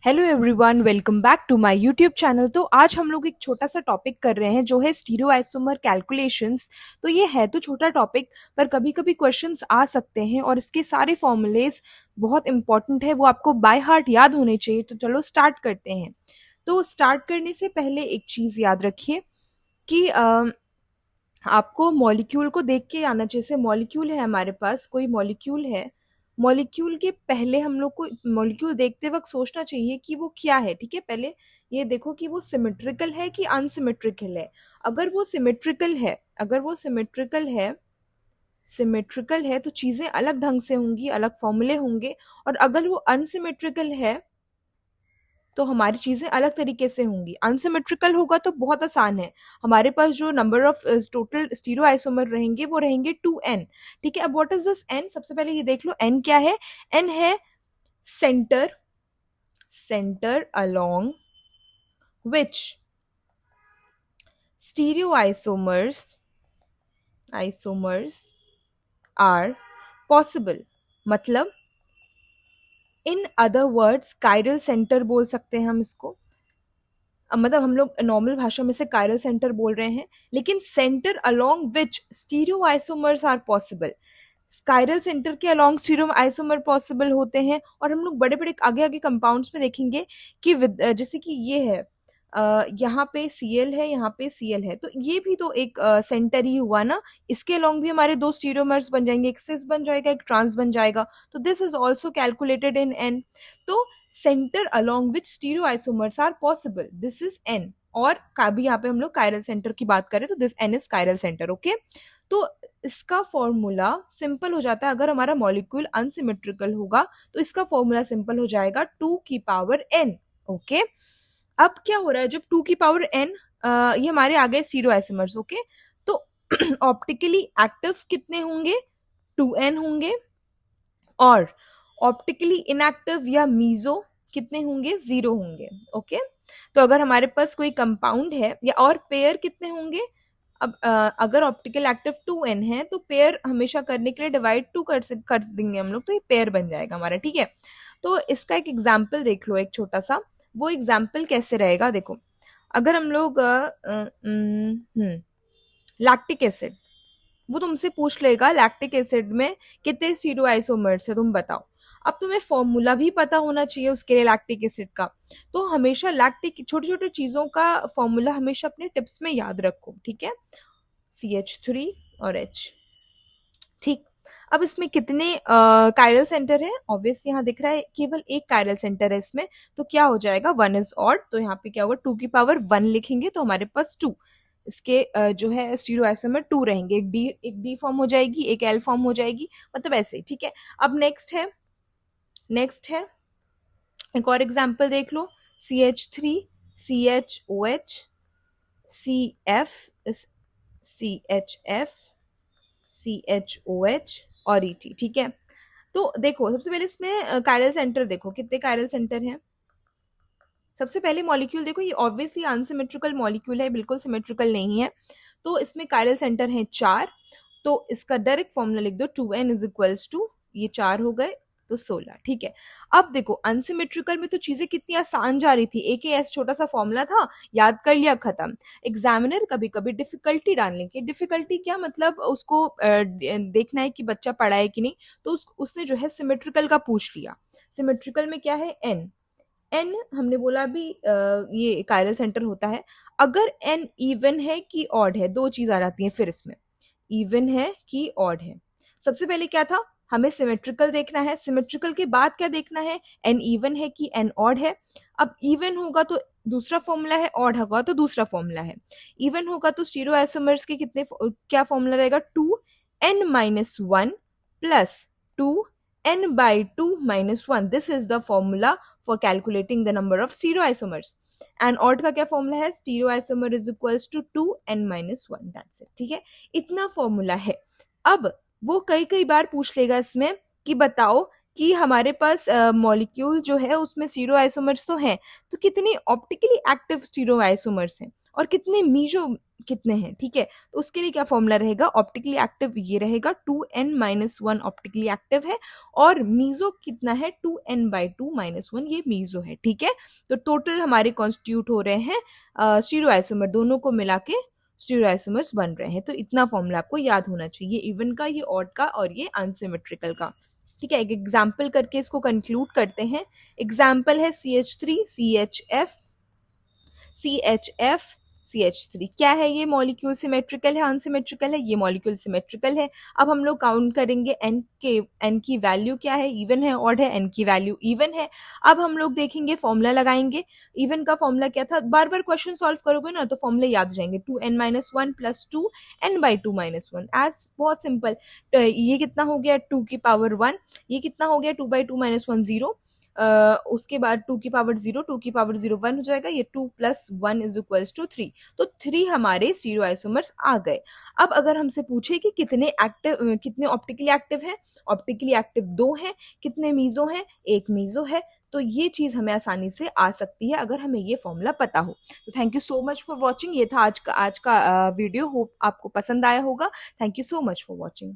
Hello everyone, welcome back to my YouTube channel. तो आज हम लोग एक छोटा सा टॉपिक कर रहे हैं जो है स्टीरियोआइसोमर कैलकुलेशंस। तो ये है तो छोटा टॉपिक, पर कभी कभी क्वेश्चंस आ सकते हैं और इसके सारे फॉर्मूलेज बहुत इंपॉर्टेंट है, वो आपको बाय हार्ट याद होने चाहिए। तो चलो स्टार्ट करते हैं। तो स्टार्ट करने से पहले एक चीज़ याद रखिए कि आपको मॉलिक्यूल को देख के आना चाहिए। जैसे मॉलिक्यूल है, हमारे पास कोई मॉलिक्यूल है, मॉलिक्यूल के पहले हम लोग को मॉलिक्यूल देखते वक्त सोचना चाहिए कि वो क्या है। ठीक है, पहले ये देखो कि वो सिमेट्रिकल है कि अनसिमेट्रिकल है। अगर वो सिमेट्रिकल है, सिमेट्रिकल है तो चीज़ें अलग ढंग से होंगी, अलग फॉर्मूले होंगे। और अगर वो अनसिमेट्रिकल है तो हमारी चीजें अलग तरीके से होंगी। अनसिमेट्रिकल होगा तो बहुत आसान है, हमारे पास जो number of total stereo isomer रहेंगे वो रहेंगे 2n। ठीक है, अब व्हाट इज दिस n? सबसे पहले ये देख लो n क्या है। n है center, center along which stereo isomers are possible. मतलब in other words chiral center बोल सकते हैं हम इसको। मतलब हम लोग नॉर्मल भाषा में से कायरल सेंटर बोल रहे हैं, लेकिन centre along which stereo isomers are possible. Chiral centre के अलोंग स्टीरियो आइसोमर पॉसिबल होते हैं। और हम लोग बड़े बड़े आगे आगे कंपाउंड्स में देखेंगे कि जैसे कि ये है, यहाँ पे Cl है, यहाँ पे Cl है, तो ये भी तो एक सेंटर ही हुआ ना। इसके अलोंग भी हमारे दो स्टीरियोमर्स बन जाएंगे, एक सिस बन जाएगा, एक ट्रांस बन जाएगा। तो this is also calculated in n। तो centre along which stereo isomers are possible, this is n। और भी यहाँ पे हम लोग कायरल सेंटर की बात करें तो this n is chiral centre. Okay, तो इसका फॉर्मूला सिंपल हो जाता है। अगर हमारा मॉलिक्यूल अनसिमेट्रिकल होगा तो इसका फॉर्मूला सिंपल हो जाएगा 2 की पावर n। ओके, अब क्या हो रहा है, जब 2 की पावर n, ये हमारे आ गए स्टीरियो आइसोमर्स। ओके, तो ऑप्टिकली एक्टिव कितने होंगे? 2n होंगे। और ऑप्टिकली इनएक्टिव या मीजो कितने होंगे? 0 होंगे। ओके, तो अगर हमारे पास कोई कंपाउंड है या और पेयर कितने होंगे? अब अगर ऑप्टिकल एक्टिव 2n है तो पेयर हमेशा करने के लिए डिवाइड 2 कर देंगे हम लोग, तो ये पेयर बन जाएगा हमारा। ठीक है, तो इसका एक एग्जाम्पल देख लो, एक छोटा सा। वो एग्जाम्पल कैसे रहेगा देखो। अगर हम लोग लैक्टिक एसिड, वो तुमसे पूछ लेगा लैक्टिक एसिड में कितने स्टीरियो आइसोमर्स है, तुम बताओ। अब तुम्हें फॉर्मूला भी पता होना चाहिए उसके लिए लैक्टिक एसिड का। तो हमेशा लैक्टिक छोटी छोटी चीजों का फॉर्मूला हमेशा अपने टिप्स में याद रखो। ठीक है, CH3 और H। ठीक, अब इसमें कितने कायरल सेंटर है? ऑब्वियसली यहाँ दिख रहा है केवल एक कायरल सेंटर है इसमें, तो क्या हो जाएगा? 1 इज ऑड, तो यहाँ पे क्या होगा? 2 की पावर 1 लिखेंगे तो हमारे पास 2 इसके जो है स्टीरियो आइसोमर 2 रहेंगे। एक डी फॉर्म हो जाएगी, एक एल फॉर्म हो जाएगी, मतलब ऐसे। ठीक है, अब नेक्स्ट है एक और एग्जाम्पल देख लो। CH3, CHOH, CF, CHF, CHOH और ET। ठीक है, तो देखो सबसे पहले इसमें कायरल सेंटर देखो, कितने कायरल सेंटर हैं। सबसे पहले मॉलिक्यूल देखो, ये ऑब्वियसली अनसिमेट्रिकल मॉलिक्यूल है, बिल्कुल सिमेट्रिकल नहीं है। तो इसमें कायरल सेंटर हैं 4। तो इसका डायरेक्ट फॉर्मूला लिख दो, 2n इज इक्वल्स टू, ये 4 हो गए तो 16। ठीक है, अब देखो अनसिमेट्रिकल में तो चीजें कितनी आसान जा रही थी, एक एस छोटा सा फॉर्मूला था, याद कर लिया, खत्म। एग्जामिनर कभी कभी डिफिकल्टी डालने की, डिफिकल्टी क्या मतलब, उसको देखना है कि बच्चा पढ़ा है कि नहीं, तो उसने जो है सिमेट्रिकल का पूछ लिया। सिमेट्रिकल में क्या है? n। एन हमने बोला अभी ये कायरल सेंटर होता है। अगर एन इवन है कि ऑड है, दो चीज आ जाती हैं फिर इसमें, इवन है कि ऑड है। सबसे पहले क्या था, हमें सिमेट्रिकल देखना है, सिमेट्रिकल के बाद क्या देखना है? एन इवन है कि एन ऑड है। अब इवन होगा तो दूसरा फॉर्मूला है, ऑड होगा तो दूसरा फॉर्मूला है। इवन होगा तो स्टीरियो आइसोमर्स के कितने, क्या फॉर्मूला रहेगा? 2n-1 plus 2n/2-1। This is the formula for calculating the number of stereoisomers। and odd का क्या फॉर्मूला है? stereoisomer is equals to 2n-1। that's it। ठीक है, इतना फॉर्मूला है। अब वो कई कई बार पूछ लेगा इसमें कि बताओ कि हमारे पास मॉलिक्यूल जो है उसमें स्टीरियोआइसोमर्स तो हैं, तो कितने ऑप्टिकली एक्टिव स्टीरियोआइसोमर्स हैं और कितने मीजो कितने हैं, ठीक है। तो उसके लिए क्या फॉर्मूला रहेगा, ऑप्टिकली एक्टिव ये रहेगा 2n-1 ऑप्टिकली एक्टिव है, और मीजो कितना है 2n/2-1 ये मीजो है, ठीक है। तो टोटल हमारे कॉन्स्टिट्यूट हो रहे हैं स्टीरियो आइसोमर, दोनों को मिला के स्टीरियो आइसोमर्स बन रहे हैं। तो इतना फॉर्मूला आपको याद होना चाहिए, इवन का, ये ऑड का और ये अनसिमेट्रिकल का, ठीक है। एक एग्जाम्पल करके इसको कंक्लूड करते हैं। एग्जाम्पल है CH3 CHF CHF CH3, क्या है ये मॉलिक्यूल, सिमेट्रिकल है अनसिमेट्रिकल है, ये मॉलिक्यूल सिमेट्रिकल है। अब हम लोग काउंट करेंगे n की वैल्यू क्या है, इवन है ऑड है, n की वैल्यू इवन है। अब हम लोग देखेंगे फॉर्मूला लगाएंगे, इवन का फॉर्मूला क्या था, बार बार क्वेश्चन सॉल्व करोगे ना तो फॉर्मूले याद हो जाएंगे, 2n-1 + 2n/2-1 एज, बहुत सिंपल। ये कितना हो गया 2⁻1, ये कितना हो गया 2/2-1 0, उसके बाद 2⁻0 2⁻0 1 हो जाएगा, ये 2 + 1 = 3। तो 3 हमारे स्टीरियो आइसोमर्स आ गए। अब अगर हमसे पूछे कि कितने एक्टिव, कितने ऑप्टिकली एक्टिव हैं, ऑप्टिकली एक्टिव 2 हैं, कितने मीजो हैं, एक मीजो है। तो ये चीज हमें आसानी से आ सकती है अगर हमें ये फॉर्मूला पता हो। तो thank you so much for watching, ये था आज का वीडियो, होप आपको पसंद आया होगा। Thank you so much for watching.